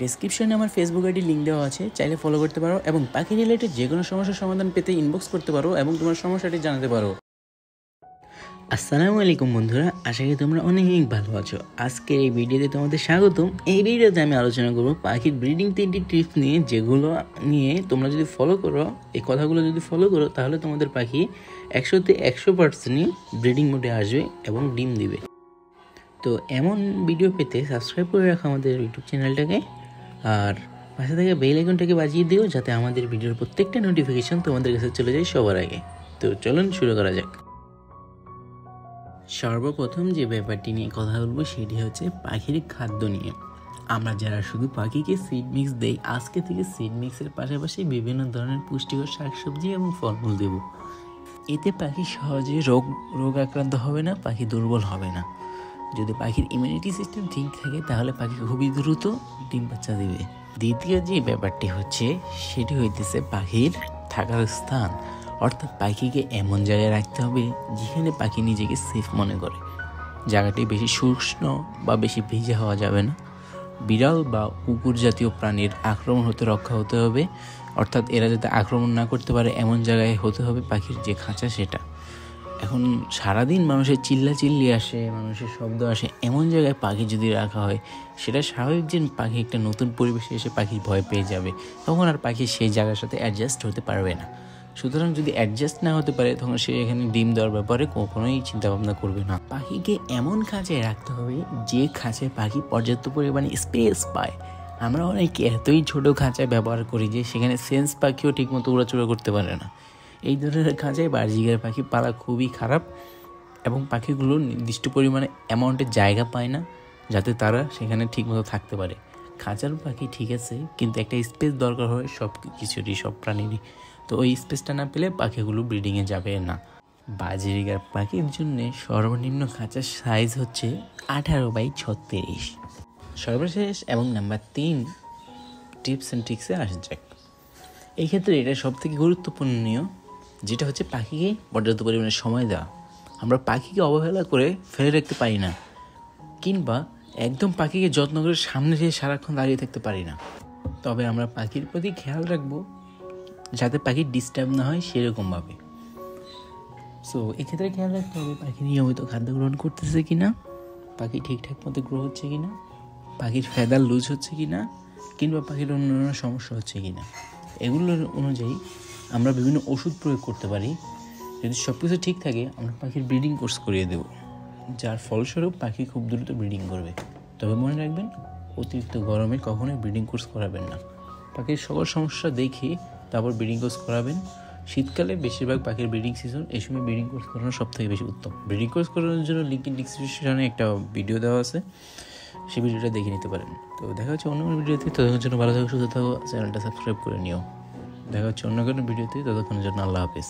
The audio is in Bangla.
ডেসক্রিপশনে আমার ফেসবুক আইডি লিঙ্ক দেওয়া আছে, চাইলে ফলো করতে পারো এবং পাখি রিলেটেড যে কোনো সমস্যার সমাধান পেতে ইনবক্স করতে পারো এবং তোমার সমস্যাটি জানাতে পারো। আসসালামু আলাইকুম বন্ধুরা, আশা করি তোমরা অনেক ভালো আছো। আজকের এই ভিডিওতে তোমাদের স্বাগতম। এই ভিডিওতে আমি আলোচনা করবো পাখির ব্রিডিং 3টি টিপস নিয়ে, যেগুলো নিয়ে তোমরা যদি ফলো করো, এই কথাগুলো যদি ফলো করো, তাহলে তোমাদের পাখি 100তে 100% ব্রিডিং মোডে আসবে এবং ডিম দিবে। তো এমন ভিডিও পেতে সাবস্ক্রাইব করে রাখো আমাদের ইউটিউব চ্যানেলটাকে, আর পাশে থেকে বেল আইকনটাকে বাজিয়ে দিও, যাতে আমাদের ভিডিওর প্রত্যেকটা নোটিফিকেশন তোমাদের কাছে চলে যায় সবার আগে। তো চলুন শুরু করা যাক। সর্বপ্রথম যে ব্যাপারটি নিয়ে কথা বলবো সেটি হচ্ছে পাখির খাদ্য নিয়ে। আমরা যারা শুধু পাখিকে সিড মিক্স দেই, আজকে থেকে সিড মিক্সের পাশাপাশি বিভিন্ন ধরনের পুষ্টিকর শাকসবজি এবং ফলমূল দেব। এতে পাখি সহজে রোগ আক্রান্ত হবে না, পাখি দুর্বল হবে না। যদি পাখির ইমিউনিটি সিস্টেম ঠিক থাকে, তাহলে পাখি খুবই দ্রুত ডিম বাচ্চা দেবে। দ্বিতীয় যে ব্যাপারটি হচ্ছে সেটি হইতেছে পাখির থাকার স্থান, অর্থাৎ পাখিকে এমন জায়গায় রাখতে হবে যেখানে পাখি নিজেকে সেফ মনে করে। জায়গাটি বেশি শুষ্ক বা বেশি ভিজে হওয়া যাবে না। বিড়াল বা কুকুর জাতীয় প্রাণীর আক্রমণ হতে রক্ষা হতে হবে, অর্থাৎ এরা যাতে আক্রমণ না করতে পারে এমন জায়গায় হতে হবে পাখির যে খাঁচা সেটা। এখন সারাদিন মানুষের চিল্লাচিল্লি আসে, মানুষের শব্দ আসে, এমন জায়গায় পাখি যদি রাখা হয়, সেটা স্বাভাবিক যে পাখি একটা নতুন পরিবেশে এসে পাখি ভয় পেয়ে যাবে, তখন আর পাখি সেই জায়গার সাথে অ্যাডজাস্ট হতে পারবে না। সুতরাং যদি অ্যাডজাস্ট না হতে পারে, তখন সে এখানে ডিম দেওয়ার ব্যাপারে কখনোই চিন্তাভাবনা করবে না। পাখিকে এমন খাঁচায় রাখতে হবে যে খাঁচায় পাখি পর্যাপ্ত পরিমাণে স্পেস পায়। আমরা অনেকে এতই ছোটো খাঁচায় ব্যবহার করি যে সেখানে সেন্স পাখিও ঠিকমতো উড়াচড়া করতে পারে না। এই ধরনের খাঁচায় বার্জিকের পাখি পালা খুবই খারাপ, এবং পাখিগুলো নির্দিষ্ট পরিমাণে অ্যামাউন্টের জায়গা পায় না যাতে তারা সেখানে ঠিকমতো থাকতে পারে। খাঁচার পাখি ঠিক আছে, কিন্তু একটা স্পেস দরকার হয় সব কিছুরই, সব প্রাণীরই। তো ওই স্পেসটা না পেলে পাখিগুলো ব্রিডিংয়ে যাবে না। বাজরিগার পাখির জন্য সর্বনিম্ন খাঁচার সাইজ হচ্ছে 18x36। সর্বশেষ এবং নাম্বার 3 টিপস অ্যান্ড ট্রিক্সে আসা যাক। এই ক্ষেত্রে এটা সবথেকে গুরুত্বপূর্ণ, যেটা হচ্ছে পাখিকে পর্যাপ্ত পরিমাণে সময় দেওয়া। আমরা পাখিকে অবহেলা করে ফেলে রাখতে পারি না, কিংবা একদম পাখিকে যত্ন করে সামনে থেকে সারাক্ষণ দাঁড়িয়ে থাকতে পারি না। তবে আমরা পাখির প্রতি খেয়াল রাখবো যাতে পাখি ডিস্টার্ব না হয় সেরকমভাবে। সো এক্ষেত্রে খেয়াল রাখতে হবে পাখি নিয়মিত খাদ্য গ্রহণ করতেছে কিনা, পাখি ঠিকঠাক মতো গ্রো হচ্ছে কিনা, পাখির ফেদার লুজ হচ্ছে কিনা, কিংবা পাখির অন্যান্য সমস্যা হচ্ছে কিনা। এগুলোর অনুযায়ী আমরা বিভিন্ন ওষুধ প্রয়োগ করতে পারি। যদি সব কিছু ঠিক থাকে, আমরা পাখির ব্রিডিং কোর্স করিয়ে দেব, যার ফলস্বরূপ পাখি খুব দ্রুত ব্রিডিং করবে। তবে মনে রাখবেন, অতিরিক্ত গরমে কখনোই ব্রিডিং কোর্স করাবেন না। পাখির সকল সমস্যা দেখে তারপর ব্রিডিং কোর্স করাবেন। শীতকালে বেশিরভাগ পাখির ব্রিডিং সিজন, এই সময় ব্রিডিং কোর্স করানো সবথেকে বেশি উত্তম। ব্রিডিং কোর্স করানোর জন্য লিঙ্ক ইন ডিসক্রিপশনে একটা ভিডিও দেওয়া আছে, সেই ভিডিওটা দেখে নিতে পারেন। তো দেখা হচ্ছে অন্য কোনো ভিডিওতে, ততক্ষণের জন্য ভালো থাকো, সুস্থ থাকো, চ্যানেলটা সাবস্ক্রাইব করে নিও। দেখা হচ্ছে অন্য কোনো ভিডিওতে, ততক্ষণের জন্য আল্লাহ হাফেজ।